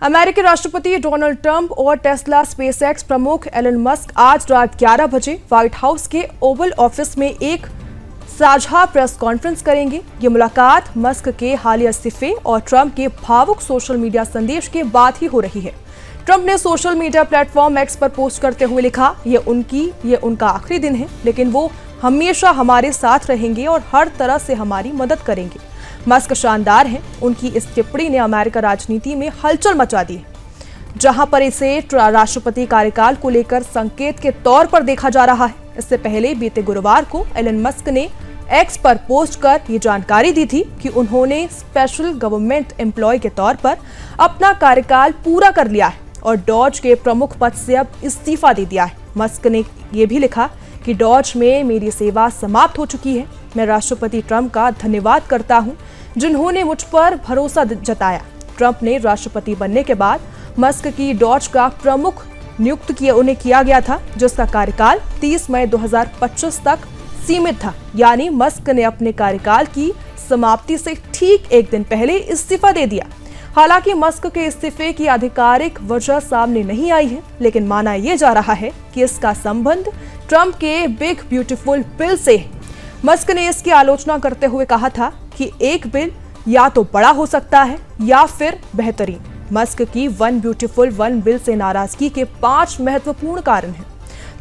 अमेरिकी राष्ट्रपति Donald Trump और टेस्ला स्पेसएक्स प्रमुख एलन मस्क आज रात 11 बजे व्हाइट हाउस के ओवल ऑफिस में एक साझा प्रेस कॉन्फ्रेंस करेंगे। ये मुलाकात मस्क के हालिया इस्तीफे और ट्रंप के भावुक सोशल मीडिया संदेश के बाद ही हो रही है। ट्रंप ने सोशल मीडिया प्लेटफॉर्म एक्स पर पोस्ट करते हुए लिखा, ये उनका आखिरी दिन है, लेकिन वो हमेशा हमारे साथ रहेंगे और हर तरह से हमारी मदद करेंगे। मस्क शानदार हैं। उनकी इस टिप्पणी ने अमेरिका राजनीति में हलचल मचा दी है, जहां पर इसे राष्ट्रपति कार्यकाल को लेकर संकेत के तौर पर देखा जा रहा है। इससे पहले बीते गुरुवार को एलन मस्क ने एक्स पर पोस्ट कर ये जानकारी दी थी कि उन्होंने स्पेशल गवर्नमेंट एम्प्लॉय के तौर पर अपना कार्यकाल पूरा कर लिया है और डॉज के प्रमुख पद से अब इस्तीफा दे दिया है। मस्क ने यह भी लिखा कि डॉज में मेरी सेवा समाप्त हो चुकी है। मैं राष्ट्रपति ट्रंप का धन्यवाद करता हूं, जिन्होंने मुझ पर भरोसा जताया। ट्रंप ने राष्ट्रपति बनने के बाद मस्क की डॉज का प्रमुख नियुक्त किया गया था, जिसका कार्यकाल 30 मई 2025 तक सीमित था। यानी मस्क ने अपने कार्यकाल की समाप्ति से ठीक एक दिन पहले इस्तीफा दे दिया। हालांकि मस्क के इस्तीफे की आधिकारिक वजह सामने नहीं आई है, लेकिन माना यह जा रहा है कि इसका संबंध ट्रंप के बिग ब्यूटीफुल बिल से है। मस्क ने इसकी आलोचना करते हुए कहा था कि एक बिल या तो बड़ा हो सकता है या फिर बेहतरीन। मस्क की वन ब्यूटीफुल वन बिल से नाराजगी के 5 महत्वपूर्ण कारण हैं।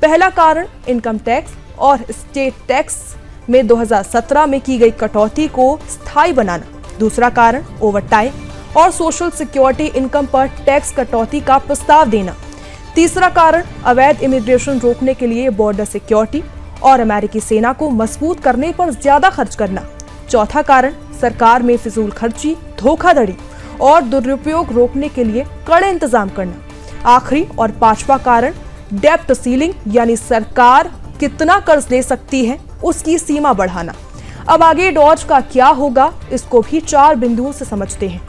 पहला कारण इनकम टैक्स और स्टेट टैक्स में 2017 में की गई कटौती को स्थायी बनाना। दूसरा कारण ओवरटाइम और सोशल सिक्योरिटी इनकम पर टैक्स कटौती का प्रस्ताव देना। तीसरा कारण अवैध इमिग्रेशन रोकने के लिए बॉर्डर सिक्योरिटी और अमेरिकी सेना को मजबूत करने पर ज्यादा खर्च करना। चौथा कारण सरकार में फिजूल खर्ची, धोखाधड़ी और दुरुपयोग रोकने के लिए कड़े इंतजाम करना। आखिरी और 5वां कारण डेप्ट सीलिंग, यानी सरकार कितना कर्ज ले सकती है उसकी सीमा बढ़ाना। अब आगे डॉज का क्या होगा, इसको भी 4 बिंदुओं से समझते हैं।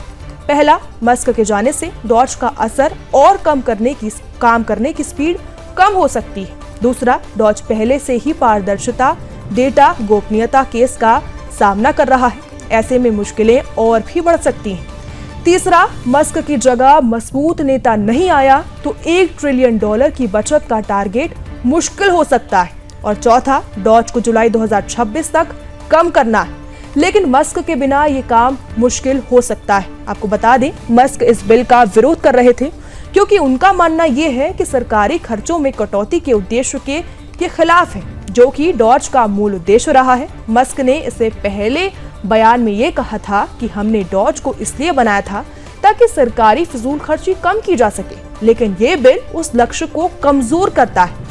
पहला, मस्क के जाने से डॉज का असर और काम करने की स्पीड कम हो सकती है। दूसरा, डॉज पहले से ही पारदर्शिता, डेटा गोपनीयता केस का सामना कर रहा है, ऐसे में मुश्किलें और भी बढ़ सकती हैं। तीसरा, मस्क की जगह मजबूत नेता नहीं आया तो $1 ट्रिलियन की बचत का टारगेट मुश्किल हो सकता है। और चौथा, डॉज को जुलाई 2026 तक कम करना है, लेकिन मस्क के बिना ये काम मुश्किल हो सकता है। आपको बता दें, मस्क इस बिल का विरोध कर रहे थे क्योंकि उनका मानना यह है कि सरकारी खर्चों में कटौती के उद्देश्य के ये खिलाफ है, जो कि डॉज का मूल उद्देश्य रहा है। मस्क ने इससे पहले बयान में ये कहा था कि हमने डॉज को इसलिए बनाया था ताकि सरकारी फिजूल खर्ची कम की जा सके, लेकिन ये बिल उस लक्ष्य को कमजोर करता है।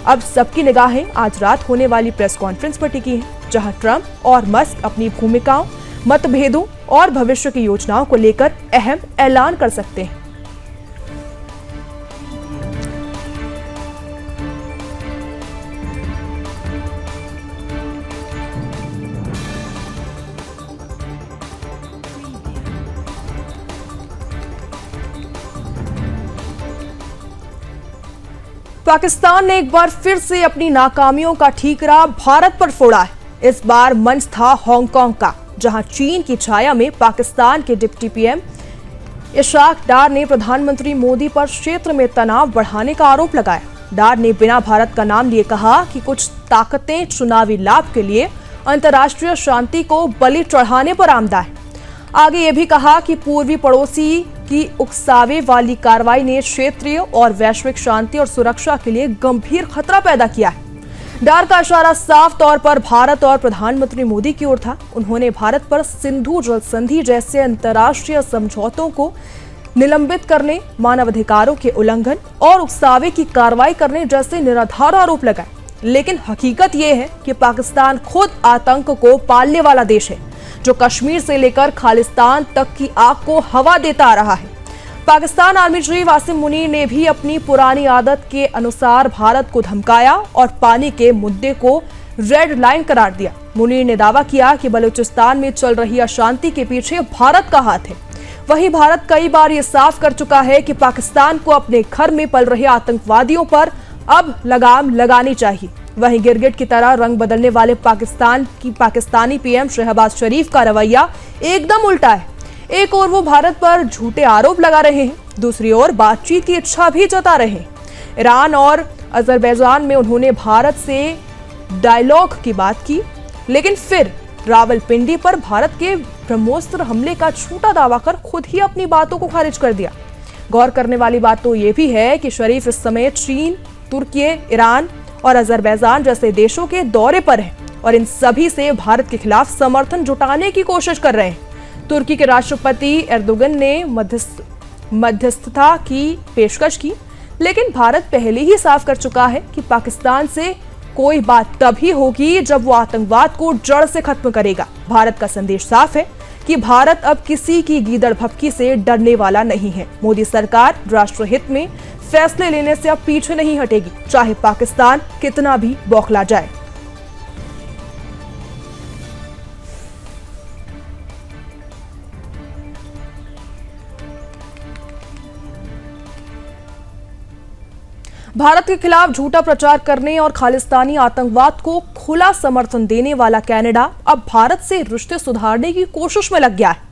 अब सबकी निगाहें आज रात होने वाली प्रेस कॉन्फ्रेंस पर टिकी हैं, जहां ट्रंप और मस्क अपनी भूमिकाओं, मतभेदों और भविष्य की योजनाओं को लेकर अहम ऐलान कर सकते हैं। पाकिस्तान ने एक बार फिर से अपनी नाकामियों का ठीकरा भारत पर फोड़ा है। इस बार मंच था हांगकांग का, जहां चीन की छाया में पाकिस्तान के डिप्टी पीएम इशाक डार ने प्रधानमंत्री मोदी पर क्षेत्र में तनाव बढ़ाने का आरोप लगाया। डार ने बिना भारत का नाम लिए कहा कि कुछ ताकतें चुनावी लाभ के लिए अंतर्राष्ट्रीय शांति को बलि चढ़ाने पर आमदा है। आगे ये भी कहा कि पूर्वी पड़ोसी की उकसावे वाली कार्रवाई ने क्षेत्रीय और वैश्विक शांति और सुरक्षा के लिए गंभीर खतरा पैदा किया है। डार का इशारा साफ तौर पर भारत और प्रधानमंत्री मोदी की ओर था। उन्होंने भारत पर सिंधु जल संधि जैसे अंतर्राष्ट्रीय समझौतों को निलंबित करने, मानवाधिकारों के उल्लंघन और उकसावे की कार्रवाई करने जैसे निराधार आरोप लगाए। लेकिन हकीकत यह है कि पाकिस्तान खुद आतंक को पालने वाला देश है, जो कश्मीर से लेकर खालिस्तान तक की आग को हवा देता आ रहा है। पाकिस्तान आर्मी चीफ आसिम मुनीर ने भी अपनी पुरानी आदत के अनुसार भारत को धमकाया और पानी के मुद्दे को रेड लाइन करार दिया। मुनीर ने दावा किया कि बलूचिस्तान में चल रही अशांति के पीछे भारत का हाथ है। वहीं भारत कई बार ये साफ कर चुका है कि पाकिस्तान को अपने घर में पल रहे आतंकवादियों पर अब लगाम लगानी चाहिए। वहीं गिरगिट की तरह रंग बदलने वाले पाकिस्तानी पीएम शहबाज शरीफ का रवैया एकदम उल्टा है। एक और वो भारत पर झूठे आरोप लगा रहे हैं, दूसरी ओर बातचीत की इच्छा भी जता रहे। ईरान और अजरबैजान में उन्होंने भारत से डायलॉग की बात की, लेकिन फिर रावलपिंडी पर भारत के ब्रह्मोस्त्र हमले का झूठा दावा कर खुद ही अपनी बातों को खारिज कर दिया। गौर करने वाली बात तो ये भी है कि शरीफ इस समय चीन, तुर्की, ईरान और अजरबैजान जैसे देशों के दौरे पर हैं और इन सभी से भारत के खिलाफ समर्थन जुटाने की कोशिश कर रहे हैं। तुर्की के राष्ट्रपति एर्दोगन ने मध्यस्थता की पेशकश की, लेकिन भारत पहले ही साफ कर चुका है कि पाकिस्तान से कोई बात तभी होगी जब वो आतंकवाद को जड़ से खत्म करेगा। भारत का संदेश साफ है कि भारत अब किसी की गीदड़ भभकी से डरने वाला नहीं है। मोदी सरकार राष्ट्रहित में फैसले लेने से अब पीछे नहीं हटेगी, चाहे पाकिस्तान कितना भी बौखला जाए। भारत के खिलाफ झूठा प्रचार करने और खालिस्तानी आतंकवाद को खुला समर्थन देने वाला कनाडा अब भारत से रिश्ते सुधारने की कोशिश में लग गया है।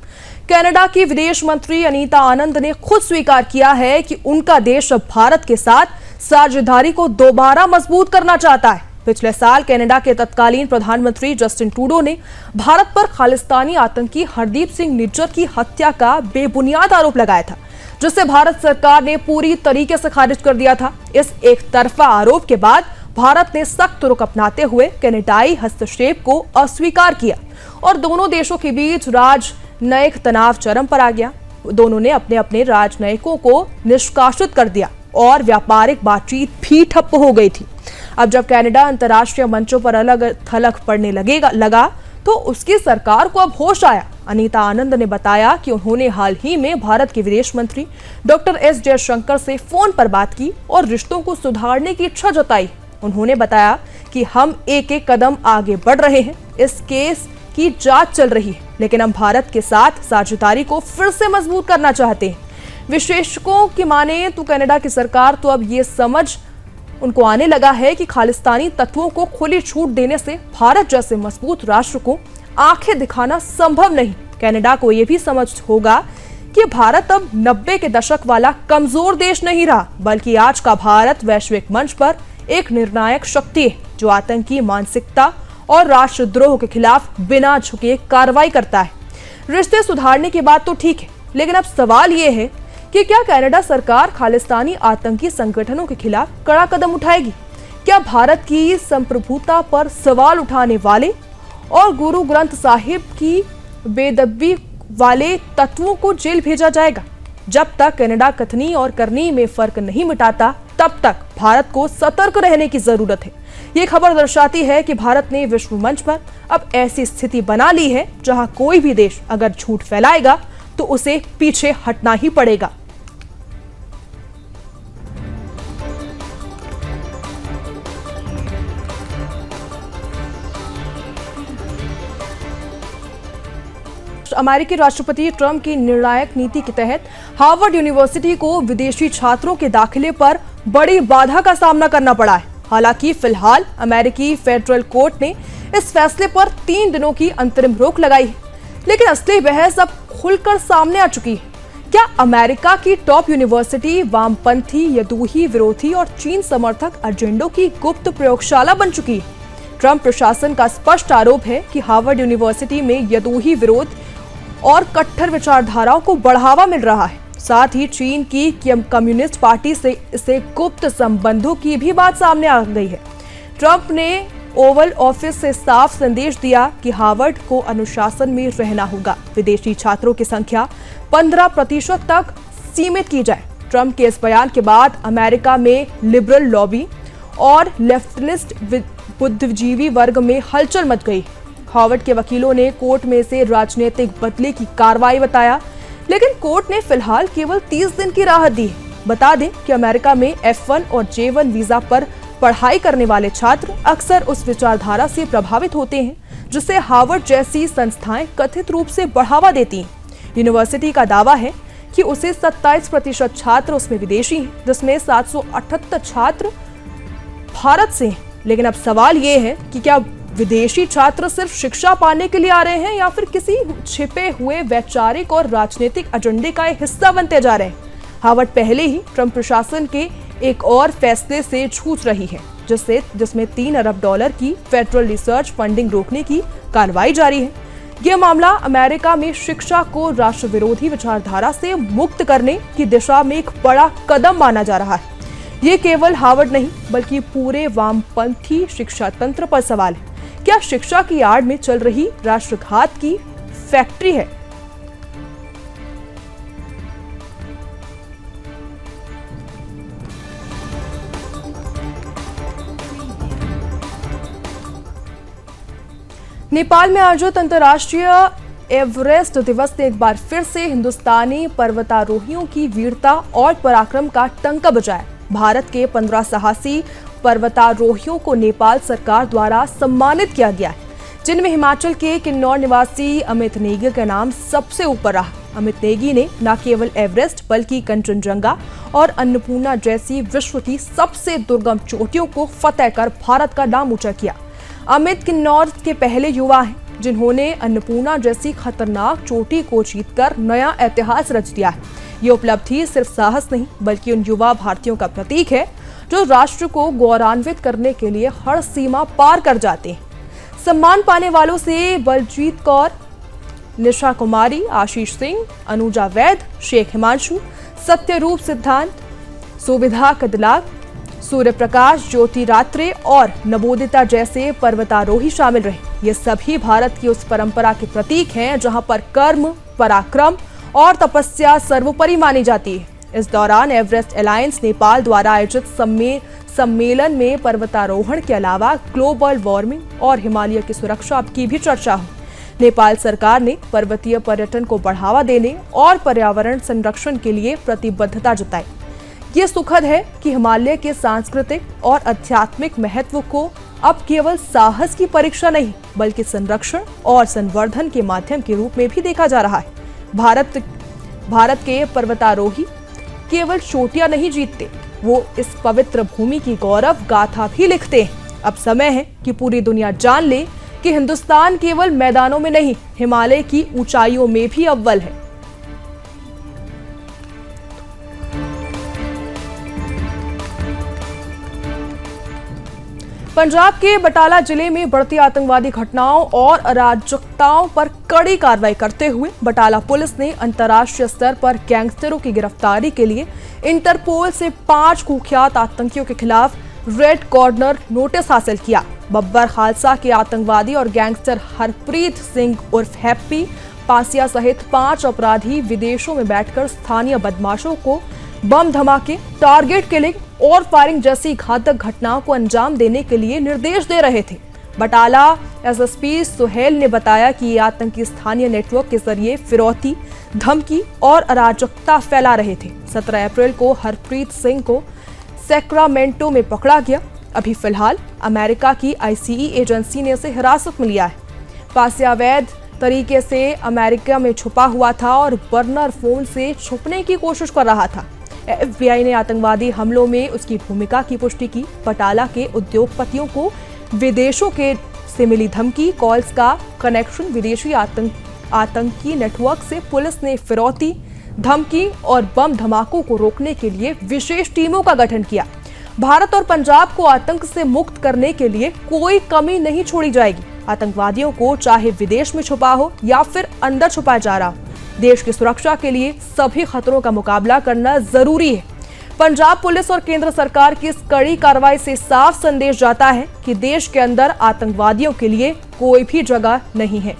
कनाडा की विदेश मंत्री अनीता आनंद ने खुद स्वीकार किया है कि उनका देश अब भारत के साथ साझेदारी को दोबारा मजबूत करना चाहता है। पिछले साल कनाडा के तत्कालीन प्रधानमंत्री जस्टिन ट्रूडो ने भारत पर खालिस्तानी आतंकी हरदीप सिंह निज्जर की हत्या का बेबुनियाद आरोप लगाया था, जिसे भारत सरकार ने पूरी तरीके से खारिज कर दिया था। इस एक तरफा आरोप के बाद भारत ने सख्त रुख अपनाते हुए कनाडाई हस्तक्षेप को अस्वीकार किया और दोनों देशों के बीच राजनयिक तनाव चरम पर आ गया। दोनों ने अपने अपने राजनयिकों को निष्कासित कर दिया और व्यापारिक बातचीत भी ठप्प हो गई थी। अब जब कनाडा अंतर्राष्ट्रीय मंचों पर अलग थलग पड़ने लगा तो उसकी सरकार को अब होश आया। अनीता आनंद ने बताया कि उन्होंने हाल ही में भारत के विदेश मंत्री डॉक्टर एस जयशंकर से फोन पर बात की और रिश्तों को सुधारने की इच्छा जताई। उन्होंने बताया कि हम एक एक कदम आगे बढ़ रहे हैं, इस केस की जांच चल रही है, लेकिन हम भारत के साथ साझेदारी को फिर से मजबूत करना चाहते हैं। विशेषज्ञों की माने तो कनाडा की सरकार तो अब ये समझ उनको आने लगा है कि खालिस्तानी तत्वों को खुली छूट देने से भारत जैसे मजबूत राष्ट्र को आंखें दिखाना संभव नहीं। कनाडा को यह भी समझ होगा कि भारत अब 90 के दशक वाला कमजोर देश नहीं रहा, बल्कि आज का भारत वैश्विक मंच पर एक निर्णायक शक्ति है, जो आतंकी मानसिकता और राष्ट्रद्रोह के खिलाफ बिना झुके कार्रवाई करता है। रिश्ते सुधारने की बात तो ठीक है, लेकिन अब सवाल ये है कि क्या कनाडा सरकार खालिस्तानी आतंकी संगठनों के खिलाफ कड़ा कदम उठाएगी? क्या भारत की संप्रभुता पर सवाल उठाने वाले और गुरु ग्रंथ साहिब की बेदबी वाले तत्वों को जेल भेजा जाएगा? जब तक कनाडा कथनी और करनी में फर्क नहीं मिटाता, तब तक भारत को सतर्क रहने की जरूरत है। ये खबर दर्शाती है कि भारत ने विश्व मंच पर अब ऐसी स्थिति बना ली है जहां कोई भी देश अगर झूठ फैलाएगा तो उसे पीछे हटना ही पड़ेगा। अमेरिकी राष्ट्रपति ट्रंप की निर्णायक नीति के तहत हार्वर्ड यूनिवर्सिटी को विदेशी छात्रों के दाखिले पर बड़ी बाधा का सामना करना पड़ा है। हालांकि फिलहाल अमेरिकी फेडरल कोर्ट ने इस फैसले पर 3 दिनों की अंतरिम रोक लगाई है, लेकिन असली बहस अब खुलकर सामने आ चुकी है। क्या अमेरिका की टॉप यूनिवर्सिटी वामपंथी, यदूही विरोधी और चीन समर्थक एजेंडों की गुप्त प्रयोगशाला बन चुकी है? ट्रंप प्रशासन का स्पष्ट आरोप है कि हार्वर्ड यूनिवर्सिटी में यदूही विरोध और कट्टर विचारधाराओं को बढ़ावा मिल रहा है। साथ ही चीन की कम्युनिस्ट पार्टी से इसे गुप्त संबंधों की भी बात सामने आ गई है। ट्रंप ने ओवल ऑफिस से साफ संदेश दिया कि हार्वर्ड को अनुशासन में रहना होगा, विदेशी छात्रों की संख्या 15% तक सीमित की जाए। ट्रंप के इस बयान के बाद अमेरिका में लिबरल लॉबी और लेफ्टिस्ट बुद्धिजीवी वर्ग में हलचल मच गई। हार्वर्ड के वकीलों ने कोर्ट में इसे राजनीतिक बदले की कार्रवाई बताया, लेकिन कोर्ट ने फिलहाल केवल 30 दिन की राहत दी। बता दें कि अमेरिका में F1 और J1 वीजा पर पढ़ाई करने वाले छात्र अक्सर उस विचारधारा से प्रभावित होते हैं जिसे हार्वर्ड जैसी संस्थाएं कथित रूप से बढ़ावा देती हैं। यूनिवर्सिटी का दावा है कि उसे 27% छात्र उसमें विदेशी हैं, जिसमें 778 छात्र भारत से हैं। लेकिन अब सवाल ये है कि क्या विदेशी छात्र सिर्फ शिक्षा पाने के लिए आ रहे हैं या फिर किसी छिपे हुए वैचारिक और राजनीतिक एजेंडे का हिस्सा बनते जा रहे हैं? हार्वर्ड पहले ही ट्रंप प्रशासन के एक और फैसले से जूझ रही है, जिसमें $3 अरब की फेडरल रिसर्च फंडिंग रोकने की कार्रवाई जारी है। यह मामला अमेरिका में शिक्षा को राष्ट्र विरोधी विचारधारा से मुक्त करने की दिशा में एक बड़ा कदम माना जा रहा है। ये केवल हार्वर्ड नहीं बल्कि पूरे वामपंथी शिक्षा तंत्र पर सवाल है। क्या शिक्षा की आड़ में चल रही राष्ट्रघात की फैक्ट्री है? नेपाल में आयोजित अंतर्राष्ट्रीय एवरेस्ट दिवस ने एक बार फिर से हिंदुस्तानी पर्वतारोहियों की वीरता और पराक्रम का टंका बजाया। भारत के 15 साहसी पर्वतारोहियों को नेपाल सरकार द्वारा सम्मानित किया गया है, जिनमें हिमाचल के किन्नौर निवासी अमित नेगी का नाम सबसे ऊपर रहा। अमित नेगी ने न केवल एवरेस्ट बल्कि कंचनजंगा और अन्नपूर्णा जैसी विश्व की सबसे दुर्गम चोटियों को फतेह कर भारत का नाम ऊंचा किया। अमित किन्नौर के पहले युवा हैं जिन्होंने अन्नपूर्णा जैसी खतरनाक चोटी को जीतकर नया इतिहास रच दिया है। ये उपलब्धि सिर्फ साहस नहीं बल्कि उन युवा भारतीयों का प्रतीक है जो राष्ट्र को गौरवान्वित करने के लिए हर सीमा पार कर जाते हैं। सम्मान पाने वालों से बलजीत कौर, निशा कुमारी, आशीष सिंह, अनुजा वैद, शेख हिमांशु, सत्यरूप सिद्धांत, सुविधा कदलाग, सूर्य प्रकाश, ज्योति रात्रे और नवोदिता जैसे पर्वतारोही शामिल रहे। ये सभी भारत की उस परंपरा के प्रतीक हैं जहां पर कर्म, पराक्रम और तपस्या सर्वोपरि मानी जाती है। इस दौरान एवरेस्ट अलायंस नेपाल द्वारा आयोजित सम्मेलन में पर्वतारोहण के अलावा ग्लोबल वार्मिंग और हिमालय की सुरक्षा की भी चर्चा हुई। नेपाल सरकार ने पर्वतीय पर्यटन को बढ़ावा देने और पर्यावरण संरक्षण के लिए प्रतिबद्धता जताई। ये सुखद है कि हिमालय के सांस्कृतिक और आध्यात्मिक महत्व को अब केवल साहस की परीक्षा नहीं बल्कि संरक्षण और संवर्धन के माध्यम के रूप में भी देखा जा रहा है। भारत के पर्वतारोही केवल चोटियां नहीं जीतते, वो इस पवित्र भूमि की गौरव गाथा भी लिखते हैं। अब समय है कि पूरी दुनिया जान ले कि हिंदुस्तान केवल मैदानों में नहीं, हिमालय की ऊंचाइयों में भी अव्वल है। पंजाब के बटाला जिले में बढ़ती आतंकवादी घटनाओं और अराजकताओं पर कड़ी कार्रवाई करते हुए बटाला पुलिस ने अंतर्राष्ट्रीय स्तर पर गैंगस्टरों की गिरफ्तारी के लिए इंटरपोल से 5 कुख्यात आतंकियों के खिलाफ रेड कॉर्नर नोटिस हासिल किया। बब्बर खालसा के आतंकवादी और गैंगस्टर हरप्रीत सिंह उर्फ हैप्पी पासिया सहित 5 अपराधी विदेशों में बैठकर स्थानीय बदमाशों को बम धमाके, टारगेट किलिंग और फायरिंग जैसी घातक घटनाओं को अंजाम देने के लिए निर्देश दे रहे थे। बटाला एसएसपी सुहेल ने बताया कि ये आतंकी स्थानीय नेटवर्क के जरिए फिरौती, धमकी और अराजकता फैला रहे थे। 17 अप्रैल को हरप्रीत सिंह को सैक्रामेंटो में पकड़ा गया। अभी फिलहाल अमेरिका की आईसीई एजेंसी ने उसे हिरासत में लिया है। पासिया अवैध तरीके से अमेरिका में छुपा हुआ था और बर्नर फोन से छुपने की कोशिश कर रहा था। एफबीआई ने आतंकवादी हमलों में उसकी भूमिका की पुष्टि की। बटाला के उद्योगपतियों को विदेशों से मिली धमकी कॉल्स का कनेक्शन विदेशी आतंकी नेटवर्क से पुलिस ने फिरौती, धमकी और बम धमाकों को रोकने के लिए विशेष टीमों का गठन किया। भारत और पंजाब को आतंक से मुक्त करने के लिए कोई कमी नहीं छोड़ी जाएगी। आतंकवादियों को चाहे विदेश में छुपा हो या फिर अंदर छुपाया जा रहा हो, देश की सुरक्षा के लिए सभी खतरों का मुकाबला करना जरूरी है। पंजाब पुलिस और केंद्र सरकार की इस कड़ी कार्रवाई से साफ संदेश जाता है कि देश के अंदर आतंकवादियों के लिए कोई भी जगह नहीं है।